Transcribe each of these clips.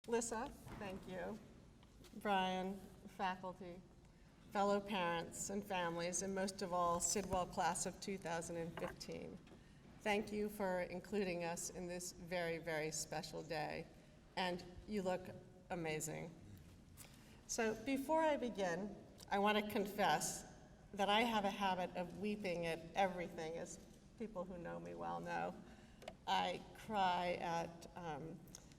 Lissa, thank you. Brian, faculty, fellow parents and families, and most of all, Sidwell class of 2015. Thank you for including us in this very, very special day, and you look amazing. So before I begin, I want to confess that I have a habit of weeping at everything, as people who know me well know. I cry at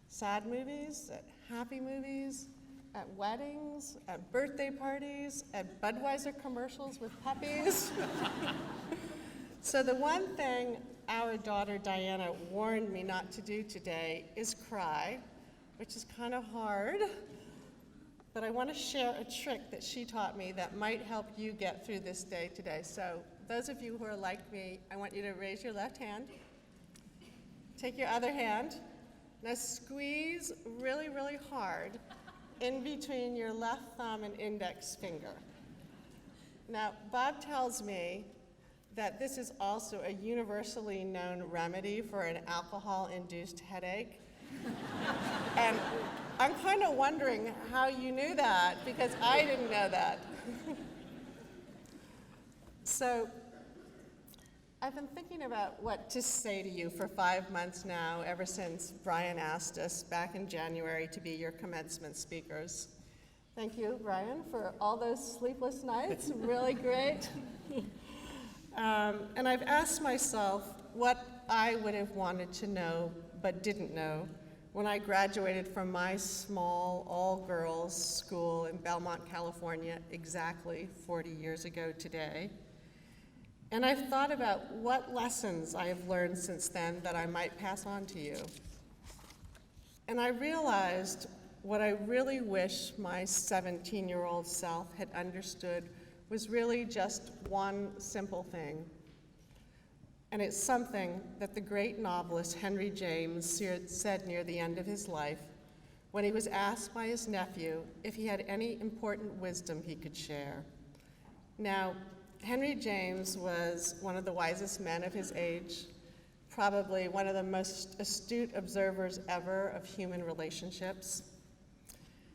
sad movies, at happy movies, at weddings, at birthday parties, at Budweiser commercials with puppies. So the one thing our daughter Diana warned me not to do today is cry, which is kind of hard, but I want to share a trick that she taught me that might help you get through this day today. So those of you who are like me, I want you to raise your left hand, take your other hand, now squeeze really, really hard in between your left thumb and index finger. Now, Bob tells me that this is also a universally known remedy for an alcohol-induced headache. And I'm kind of wondering how you knew that, because I didn't know that. So I've been thinking about what to say to you for 5 months now, ever since Brian asked us back in January to be your commencement speakers. Thank you, Brian, for all those sleepless nights. Really great. And I've asked myself what I would have wanted to know but didn't know when I graduated from my small all-girls school in Belmont, California, exactly 40 years ago today. And I've thought about what lessons I have learned since then that I might pass on to you. And I realized what I really wish my 17-year-old self had understood was really just one simple thing. And it's something that the great novelist Henry James said near the end of his life when he was asked by his nephew if he had any important wisdom he could share. Now, Henry James was one of the wisest men of his age, probably one of the most astute observers ever of human relationships.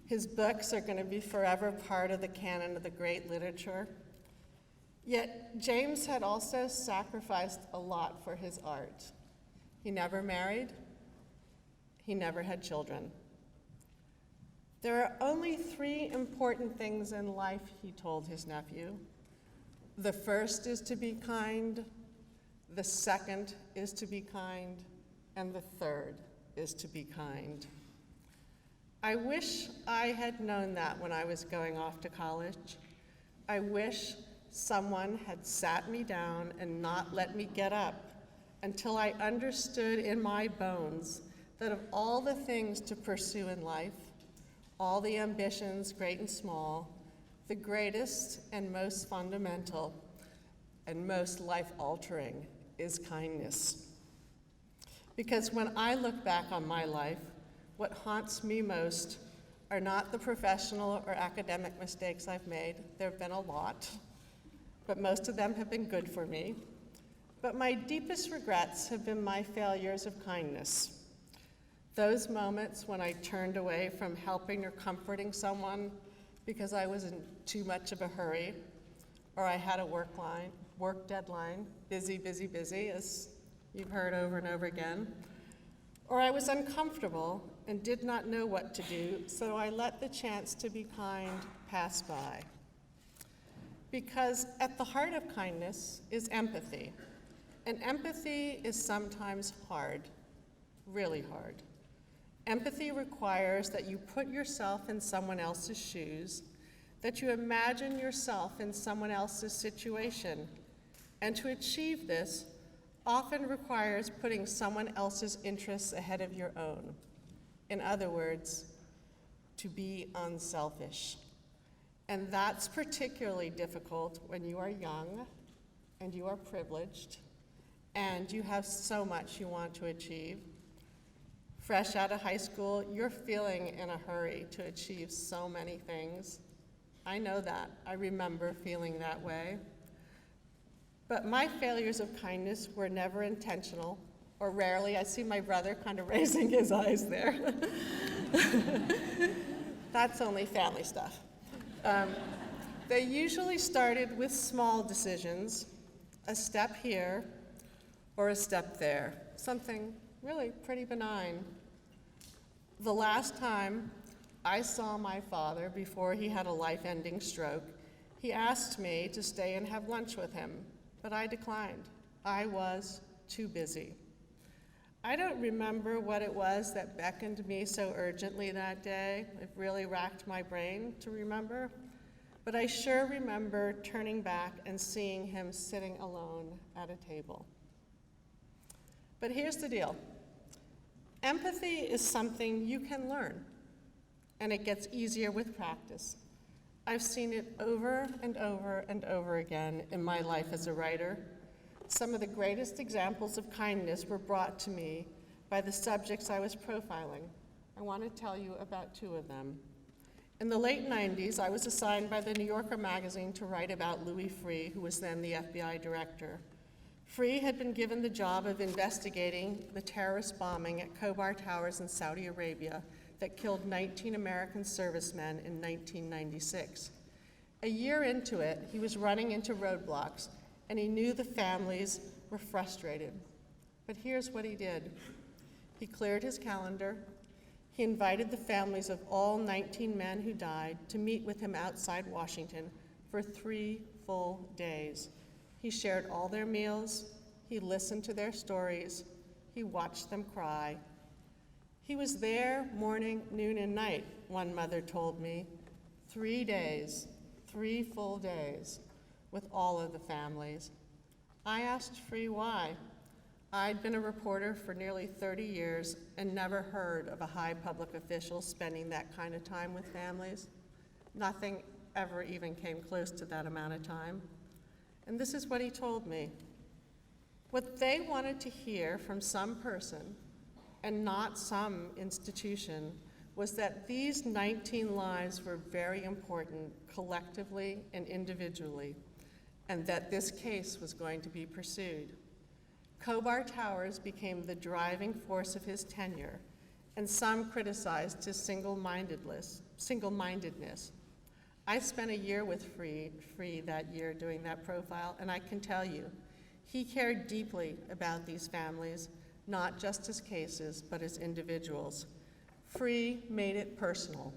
His books are going to be forever part of the canon of the great literature. Yet James had also sacrificed a lot for his art. He never married. He never had children. There are only 3 important things in life, he told his nephew. The first is to be kind, the second is to be kind, and the third is to be kind. I wish I had known that when I was going off to college. I wish someone had sat me down and not let me get up until I understood in my bones that of all the things to pursue in life, all the ambitions, great and small, the greatest and most fundamental and most life-altering is kindness. Because when I look back on my life, what haunts me most are not the professional or academic mistakes I've made. There have been a lot, but most of them have been good for me. But my deepest regrets have been my failures of kindness. Those moments when I turned away from helping or comforting someone because I was in too much of a hurry, or I had a work deadline, busy, busy, busy, as you've heard over and over again, or I was uncomfortable and did not know what to do, so I let the chance to be kind pass by. Because at the heart of kindness is empathy, and empathy is sometimes hard, really hard. Empathy requires that you put yourself in someone else's shoes, that you imagine yourself in someone else's situation, and to achieve this often requires putting someone else's interests ahead of your own. In other words, to be unselfish. And that's particularly difficult when you are young and you are privileged and you have so much you want to achieve. Fresh out of high school, you're feeling in a hurry to achieve so many things. I know that. I remember feeling that way. But my failures of kindness were never intentional or rarely. I see my brother kind of raising his eyes there. That's only family stuff. They usually started with small decisions, a step here or a step there, something really pretty benign. The last time I saw my father before he had a life-ending stroke, he asked me to stay and have lunch with him, but I declined. I was too busy. I don't remember what it was that beckoned me so urgently that day. It really racked my brain to remember. But I sure remember turning back and seeing him sitting alone at a table. But here's the deal. Empathy is something you can learn, and it gets easier with practice. I've seen it over and over and over again in my life as a writer. Some of the greatest examples of kindness were brought to me by the subjects I was profiling. I want to tell you about two of them. In the late 90s, I was assigned by the New Yorker magazine to write about Louis Freeh, who was then the FBI director. Freeh had been given the job of investigating the terrorist bombing at Khobar Towers in Saudi Arabia that killed 19 American servicemen in 1996. A year into it, he was running into roadblocks, and he knew the families were frustrated. But here's what he did. He cleared his calendar. He invited the families of all 19 men who died to meet with him outside Washington for 3 full days. He shared all their meals. He listened to their stories. He watched them cry. He was there morning, noon, and night, one mother told me. 3 days, 3 full days, with all of the families. I asked Freeh why. I'd been a reporter for nearly 30 years and never heard of a high public official spending that kind of time with families. Nothing ever even came close to that amount of time. And this is what he told me. What they wanted to hear from some person, and not some institution, was that these 19 lives were very important collectively and individually, and that this case was going to be pursued. Khobar Towers became the driving force of his tenure, and some criticized his single-mindedness. I spent a year with Freeh that year doing that profile, and I can tell you, he cared deeply about these families, not just as cases, but as individuals. Freeh made it personal,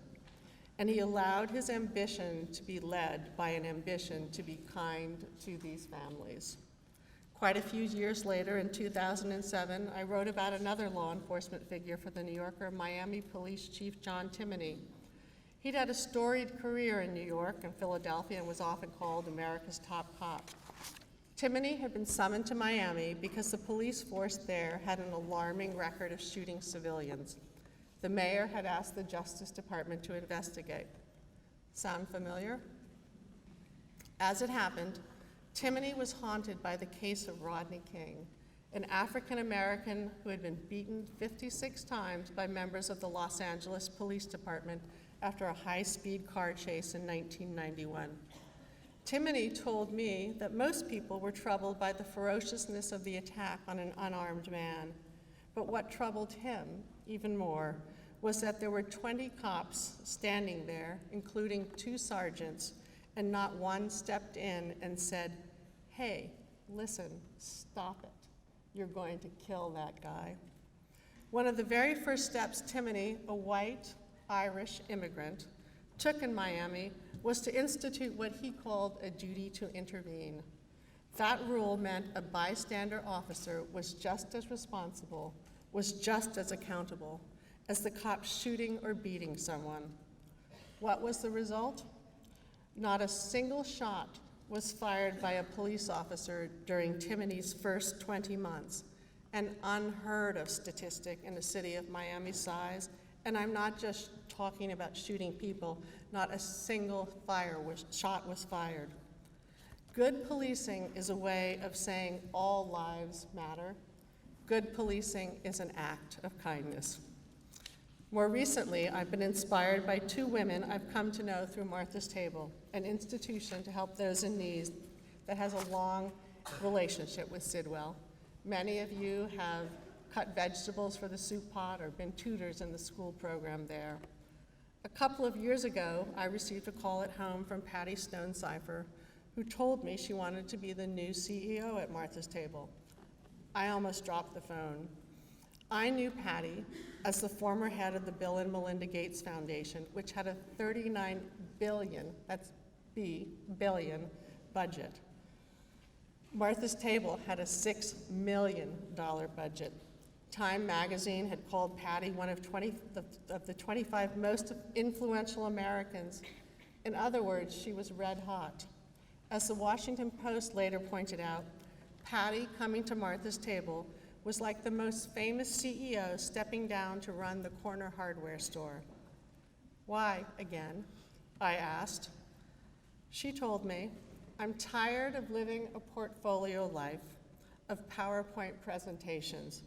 and he allowed his ambition to be led by an ambition to be kind to these families. Quite a few years later, in 2007, I wrote about another law enforcement figure for the New Yorker, Miami Police Chief John Timoney. He'd had a storied career in New York and Philadelphia and was often called America's top cop. Timoney had been summoned to Miami because the police force there had an alarming record of shooting civilians. The mayor had asked the Justice Department to investigate. Sound familiar? As it happened, Timoney was haunted by the case of Rodney King, an African American who had been beaten 56 times by members of the Los Angeles Police Department after a high-speed car chase in 1991. Timoney told me that most people were troubled by the ferociousness of the attack on an unarmed man, but what troubled him even more was that there were 20 cops standing there, including 2 sergeants, and not one stepped in and said, "Hey, listen, stop it. You're going to kill that guy." One of the very first steps Timoney, a white Irish immigrant, took in Miami was to institute what he called a duty to intervene. That rule meant a bystander officer was just as responsible, was just as accountable as the cop shooting or beating someone. What was the result? Not a single shot was fired by a police officer during Timoney's first 20 months, an unheard of statistic in a city of Miami's size, and I'm not just talking about shooting people, not a single shot was fired. Good policing is a way of saying all lives matter. Good policing is an act of kindness. More recently, I've been inspired by 2 women I've come to know through Martha's Table, an institution to help those in need that has a long relationship with Sidwell. Many of you have cut vegetables for the soup pot, or been tutors in the school program there. A couple of years ago, I received a call at home from Patty Stonecipher, who told me she wanted to be the new CEO at Martha's Table. I almost dropped the phone. I knew Patty as the former head of the Bill and Melinda Gates Foundation, which had a $39 billion, that's B, billion, budget. Martha's Table had a $6 million budget. Time magazine had called Patty one of the 25 most influential Americans. In other words, she was red hot. As the Washington Post later pointed out, Patty coming to Martha's Table was like the most famous CEO stepping down to run the corner hardware store. Why, again? I asked. She told me, I'm tired of living a portfolio life of PowerPoint presentations.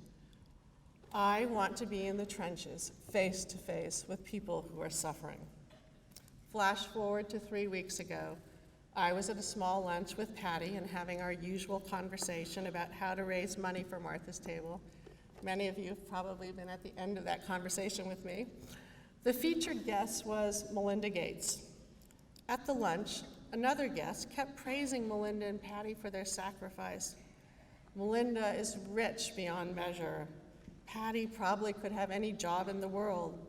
I want to be in the trenches, face to face with people who are suffering. Flash forward to 3 weeks ago. I was at a small lunch with Patty and having our usual conversation about how to raise money for Martha's Table. Many of you have probably been at the end of that conversation with me. The featured guest was Melinda Gates. At the lunch, another guest kept praising Melinda and Patty for their sacrifice. Melinda is rich beyond measure. Patty probably could have any job in the world.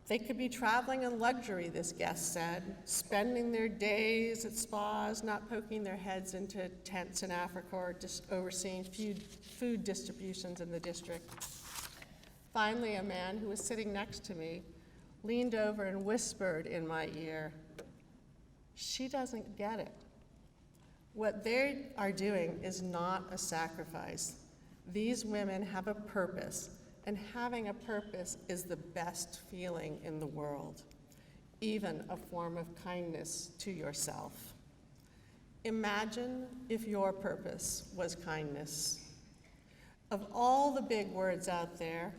They could be traveling in luxury, this guest said, spending their days at spas, not poking their heads into tents in Africa or just overseeing food distributions in the district. Finally, a man who was sitting next to me leaned over and whispered in my ear, "She doesn't get it. What they are doing is not a sacrifice. These women have a purpose. And having a purpose is the best feeling in the world, even a form of kindness to yourself." Imagine if your purpose was kindness. Of all the big words out there,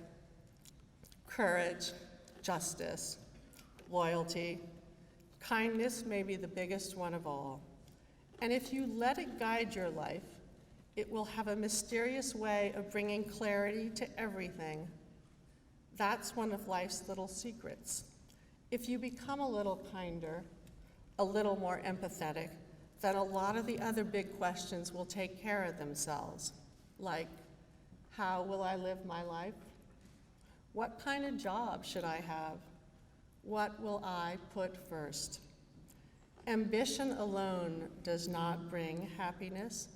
courage, justice, loyalty, kindness may be the biggest one of all. And if you let it guide your life, it will have a mysterious way of bringing clarity to everything. That's one of life's little secrets. If you become a little kinder, a little more empathetic, then a lot of the other big questions will take care of themselves, like, how will I live my life? What kind of job should I have? What will I put first? Ambition alone does not bring happiness.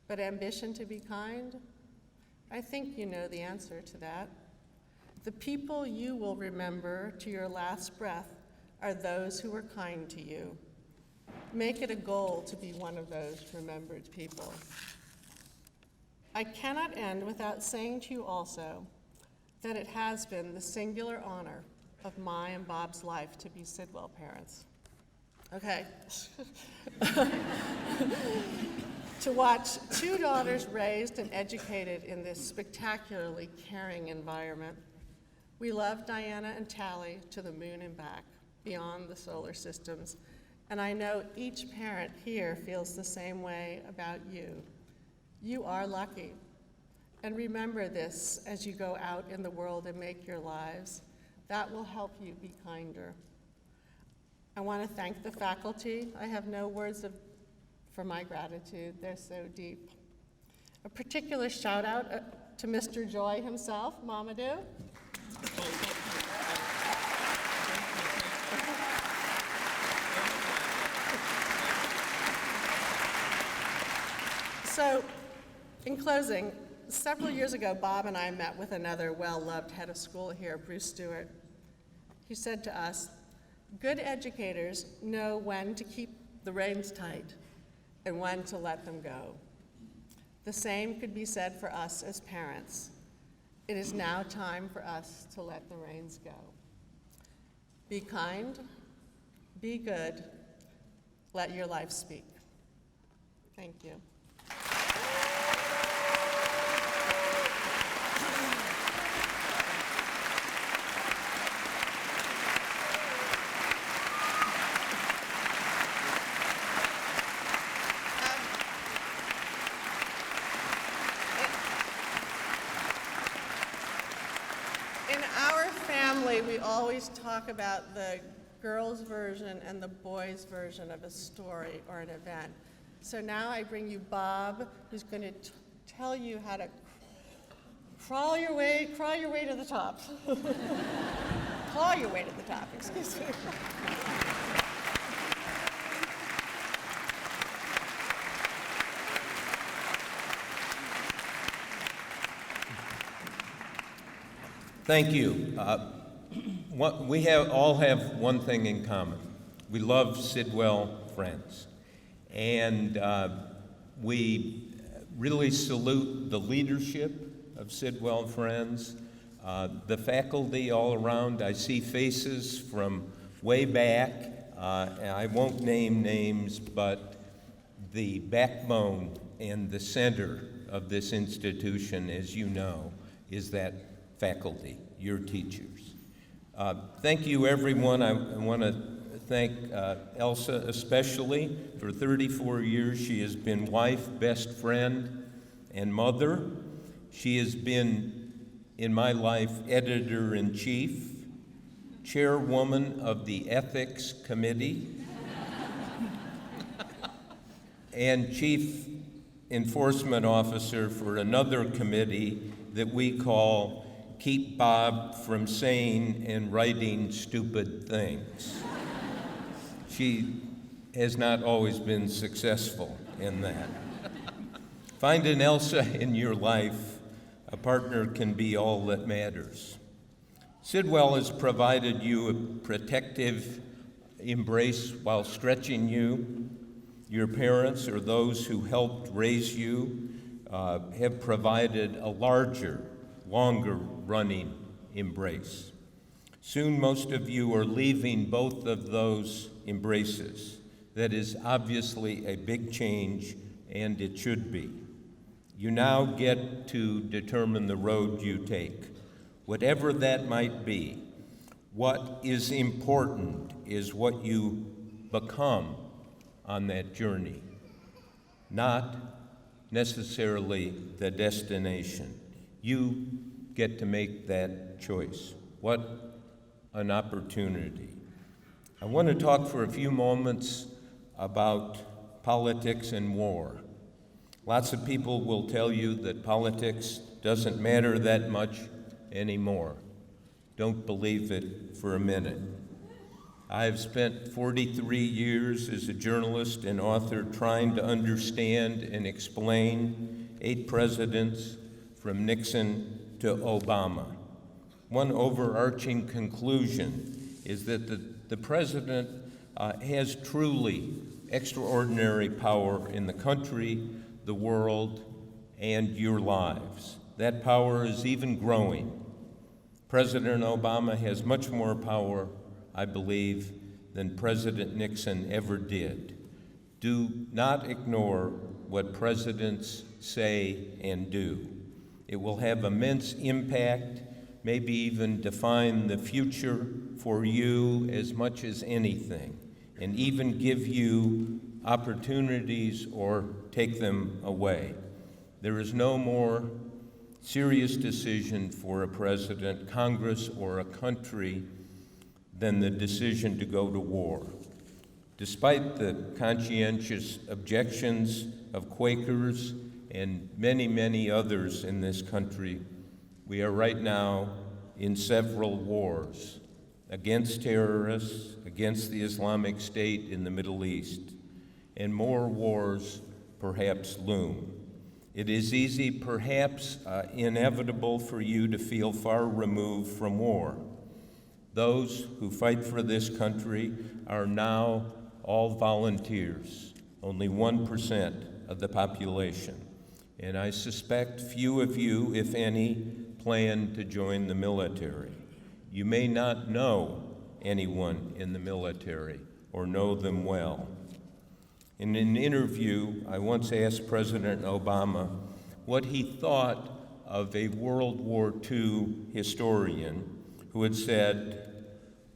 But ambition to be kind? I think you know the answer to that. The people you will remember to your last breath are those who were kind to you. Make it a goal to be one of those remembered people. I cannot end without saying to you also that it has been the singular honor of my and Bob's life to be Sidwell parents. Okay. To watch two daughters raised and educated in this spectacularly caring environment. We love Diana and Tally to the moon and back, beyond the solar systems, and I know each parent here feels the same way about you. You are lucky, and remember this as you go out in the world and make your lives. That will help you be kinder. I want to thank the faculty. I have no words for my gratitude. They're so deep. A particular shout out to Mr. Joy himself, Mamadou. So, in closing, several years ago, Bob and I met with another well-loved head of school here, Bruce Stewart. He said to us, "Good educators know when to keep the reins tight and when to let them go." The same could be said for us as parents. It is now time for us to let the reins go. Be kind, be good, let your life speak. Thank you. our family, we always talk about the girls' version and the boys' version of a story or an event. So now I bring you Bob, who's going to tell you how to crawl your way to the top. Claw your way to the top, excuse me. Thank you. We all have one thing in common. We love Sidwell Friends. And we really salute the leadership of Sidwell Friends, the faculty all around. I see faces from way back. And I won't name names, but the backbone and the center of this institution, as you know, is that faculty, your teachers. Thank you, everyone. I want to thank Elsa especially. For 34 years, she has been wife, best friend, and mother. She has been, in my life, editor-in-chief, chairwoman of the Ethics Committee, and chief enforcement officer for another committee that we call Keep Bob from Saying and Writing Stupid Things. She has not always been successful in that. Find an Elsa in your life. A partner can be all that matters. Sidwell has provided you a protective embrace while stretching you. Your parents or those who helped raise you have provided a larger, longer-running embrace. Soon most of you are leaving both of those embraces. That is obviously a big change, and it should be. You now get to determine the road you take, whatever that might be. What is important is what you become on that journey, not necessarily the destination. You get to make that choice. What an opportunity. I want to talk for a few moments about politics and war. Lots of people will tell you that politics doesn't matter that much anymore. Don't believe it for a minute. I've spent 43 years as a journalist and author trying to understand and explain 8 presidents from Nixon to Obama. One overarching conclusion is that the president has truly extraordinary power in the country, the world, and your lives. That power is even growing. President Obama has much more power, I believe, than President Nixon ever did. Do not ignore what presidents say and do. It will have immense impact, maybe even define the future for you as much as anything, and even give you opportunities or take them away. There is no more serious decision for a president, Congress, or a country than the decision to go to war. Despite the conscientious objections of Quakers and many, many others in this country, we are right now in several wars against terrorists, against the Islamic State in the Middle East, and more wars perhaps loom. It is easy, perhaps inevitable, for you to feel far removed from war. Those who fight for this country are now all volunteers, only 1% of the population. And I suspect few of you, if any, plan to join the military. You may not know anyone in the military or know them well. In an interview, I once asked President Obama what he thought of a World War II historian who had said,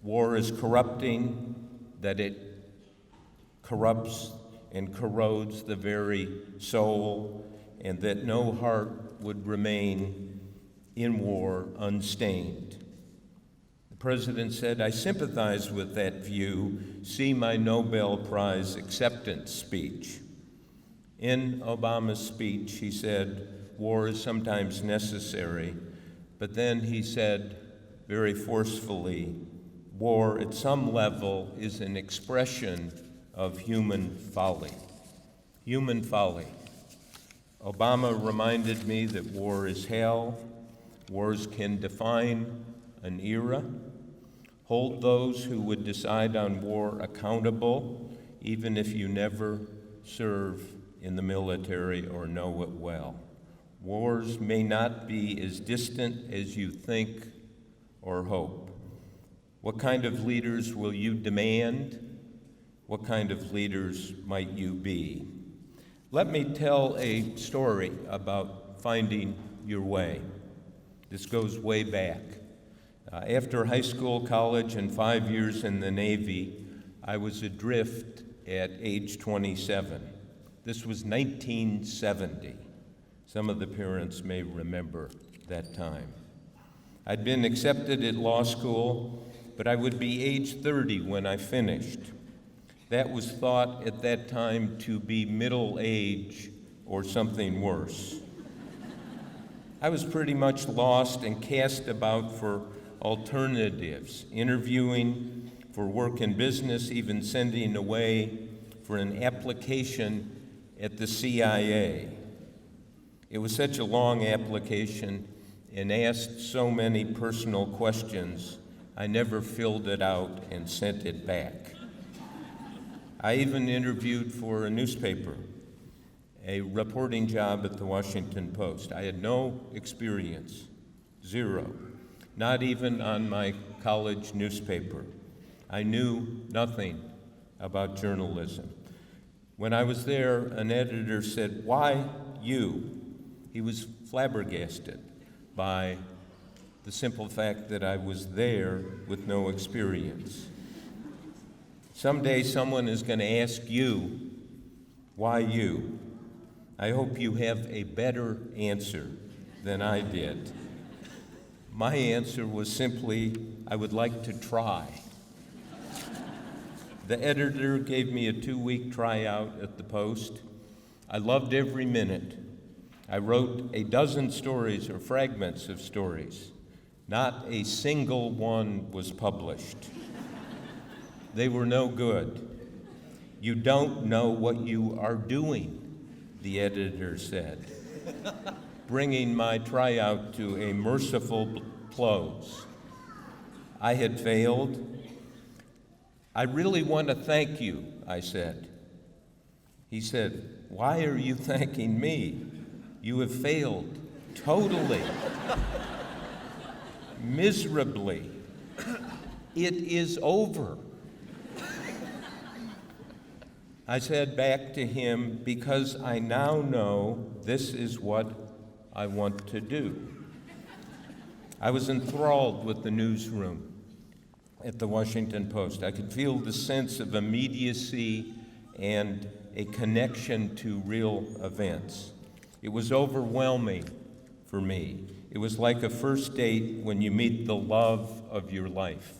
war is corrupting, that it corrupts and corrodes the very soul, and that no heart would remain in war unstained. president said, "I sympathize with that view. See my Nobel Prize acceptance speech." In Obama's speech, he said, "War is sometimes necessary," but then he said very forcefully, "War at some level is an expression of human folly." Human folly. Obama reminded me that war is hell. Wars can define an era, hold those who would decide on war accountable, even if you never serve in the military or know it well. Wars may not be as distant as you think or hope. What kind of leaders will you demand? What kind of leaders might you be? Let me tell a story about finding your way. This goes way back. After high school, college, and 5 years in the Navy, I was adrift at age 27. This was 1970. Some of the parents may remember that time. I'd been accepted at law school, but I would be age 30 when I finished. That was thought at that time to be middle age or something worse. I was pretty much lost and cast about for alternatives, interviewing for work in business, even sending away for an application at the CIA. It was such a long application and asked so many personal questions, I never filled it out and sent it back. I even interviewed for a newspaper, a reporting job at the Washington Post. I had no experience, zero, not even on my college newspaper. I knew nothing about journalism. When I was there, an editor said, "Why you?" He was flabbergasted by the simple fact that I was there with no experience. Someday someone is going to ask you, why you? I hope you have a better answer than I did. My answer was simply, I would like to try. The editor gave me a 2-week tryout at the Post. I loved every minute. I wrote a dozen stories or fragments of stories. Not a single one was published. They were no good. You don't know what you are doing, the editor said, bringing my tryout to a merciful close. I had failed. I really want to thank you, I said. He said, why are you thanking me? You have failed totally, miserably. It is over. I said back to him, because I now know this is what I want to do. I was enthralled with the newsroom at the Washington Post. I could feel the sense of immediacy and a connection to real events. It was overwhelming for me. It was like a first date when you meet the love of your life.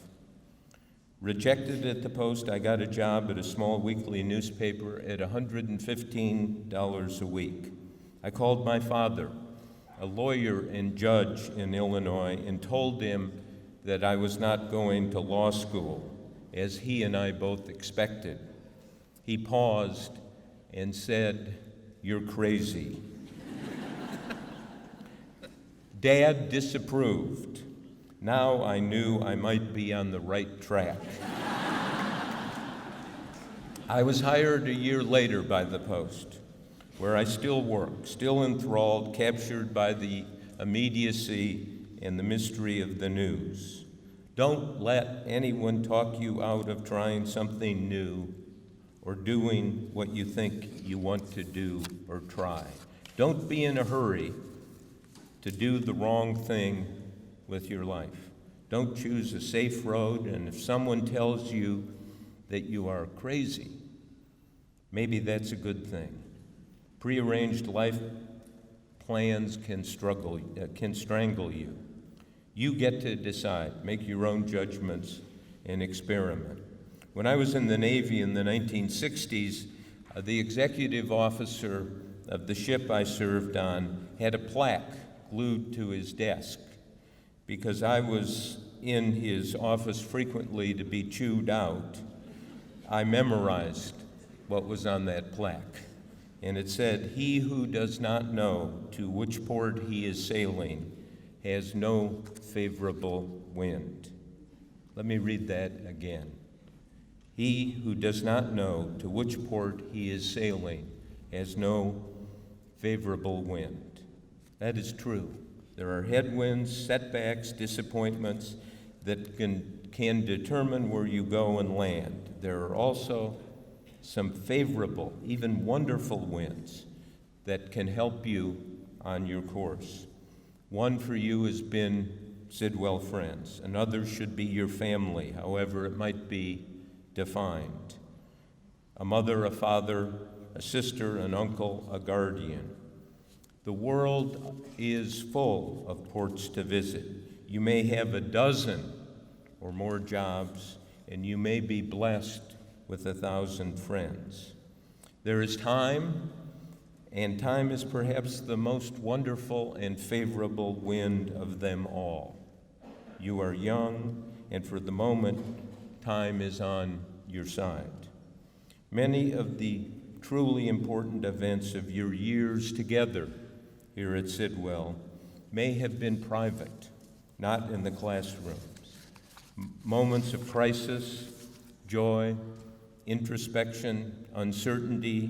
Rejected at the Post, I got a job at a small weekly newspaper at $115 a week. I called my father, a lawyer and judge in Illinois, and told him that I was not going to law school, as he and I both expected. He paused and said, "You're crazy." Dad disapproved. Now I knew I might be on the right track. I was hired a year later by the Post, where I still work, still enthralled, captured by the immediacy and the mystery of the news. Don't let anyone talk you out of trying something new or doing what you think you want to do or try. Don't be in a hurry to do the wrong thing with your life. Don't choose a safe road, and if someone tells you that you are crazy, maybe that's a good thing. Prearranged life plans can strangle you. You get to decide, make your own judgments, and experiment. When I was in the Navy in the 1960s, the executive officer of the ship I served on had a plaque glued to his desk. Because I was in his office frequently to be chewed out, I memorized what was on that plaque. And it said, "He who does not know to which port he is sailing has no favorable wind." Let me read that again. He who does not know to which port he is sailing has no favorable wind. That is true. There are headwinds, setbacks, disappointments that can determine where you go and land. There are also some favorable, even wonderful winds that can help you on your course. One for you has been Sidwell friends. Another should be your family, however it might be defined. A mother, a father, a sister, an uncle, a guardian. The world is full of ports to visit. You may have a dozen or more jobs, and you may be blessed with 1,000 friends. There is time, and time is perhaps the most wonderful and favorable wind of them all. You are young, and for the moment, time is on your side. Many of the truly important events of your years together here at Sidwell may have been private, not in the classrooms. Moments of crisis, joy, introspection, uncertainty,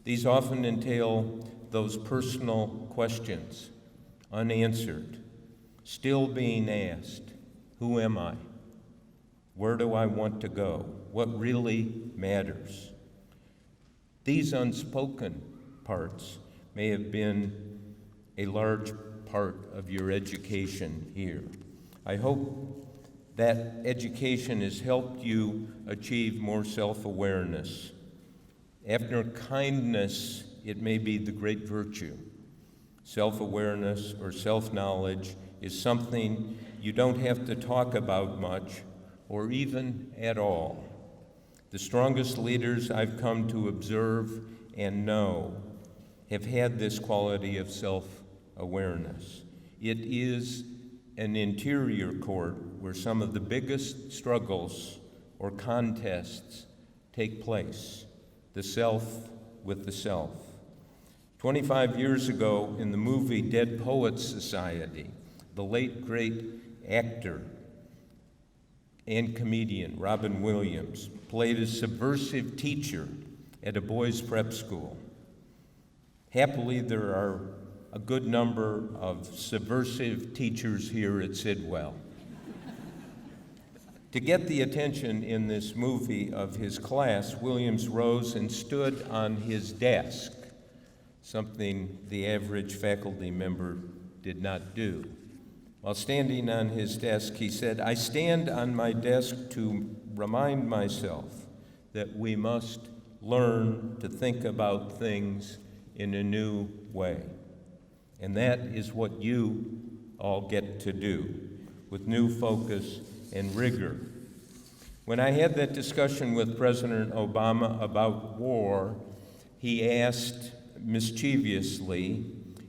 these often entail those personal questions, unanswered, still being asked. Who am I? Where do I want to go? What really matters? These unspoken parts may have been a large part of your education here. I hope that education has helped you achieve more self-awareness. After kindness, it may be the great virtue. Self-awareness or self-knowledge is something you don't have to talk about much or even at all. The strongest leaders I've come to observe and know have had this quality of self-awareness. It is an interior court where some of the biggest struggles or contests take place, the self with the self. 25 years ago, in the movie Dead Poets Society, the late great actor and comedian Robin Williams played a subversive teacher at a boys' prep school. Happily, there are a good number of subversive teachers here at Sidwell. To get the attention in this movie of his class, Williams rose and stood on his desk, something the average faculty member did not do. While standing on his desk, he said, "I stand on my desk to remind myself that we must learn to think about things in a new way." And that is what you all get to do, with new focus and rigor. When I had that discussion with President Obama about war, he asked mischievously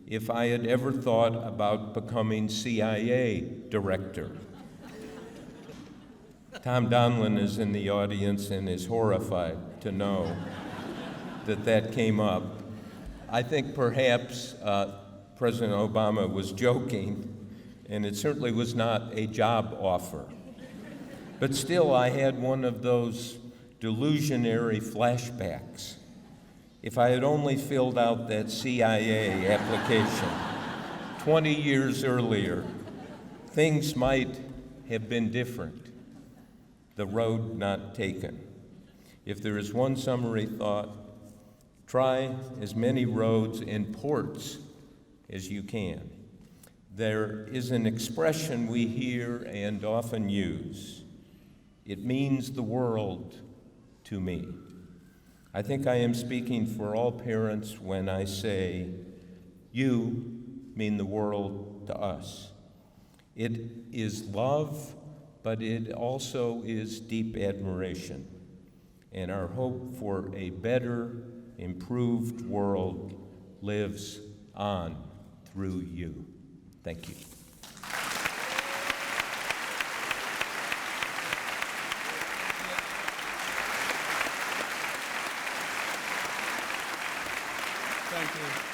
if I had ever thought about becoming CIA director. Tom Donlin is in the audience and is horrified to know that that came up. I think perhaps President Obama was joking, and it certainly was not a job offer. But still, I had one of those delusionary flashbacks. If I had only filled out that CIA application 20 years earlier, things might have been different. The road not taken. If there is one summary thought, try as many roads and ports as you can. There is an expression we hear and often use. It means the world to me. I think I am speaking for all parents when I say, you mean the world to us. It is love, but it also is deep admiration. And our hope for a better, improved world lives on through you. Thank you. Thank you.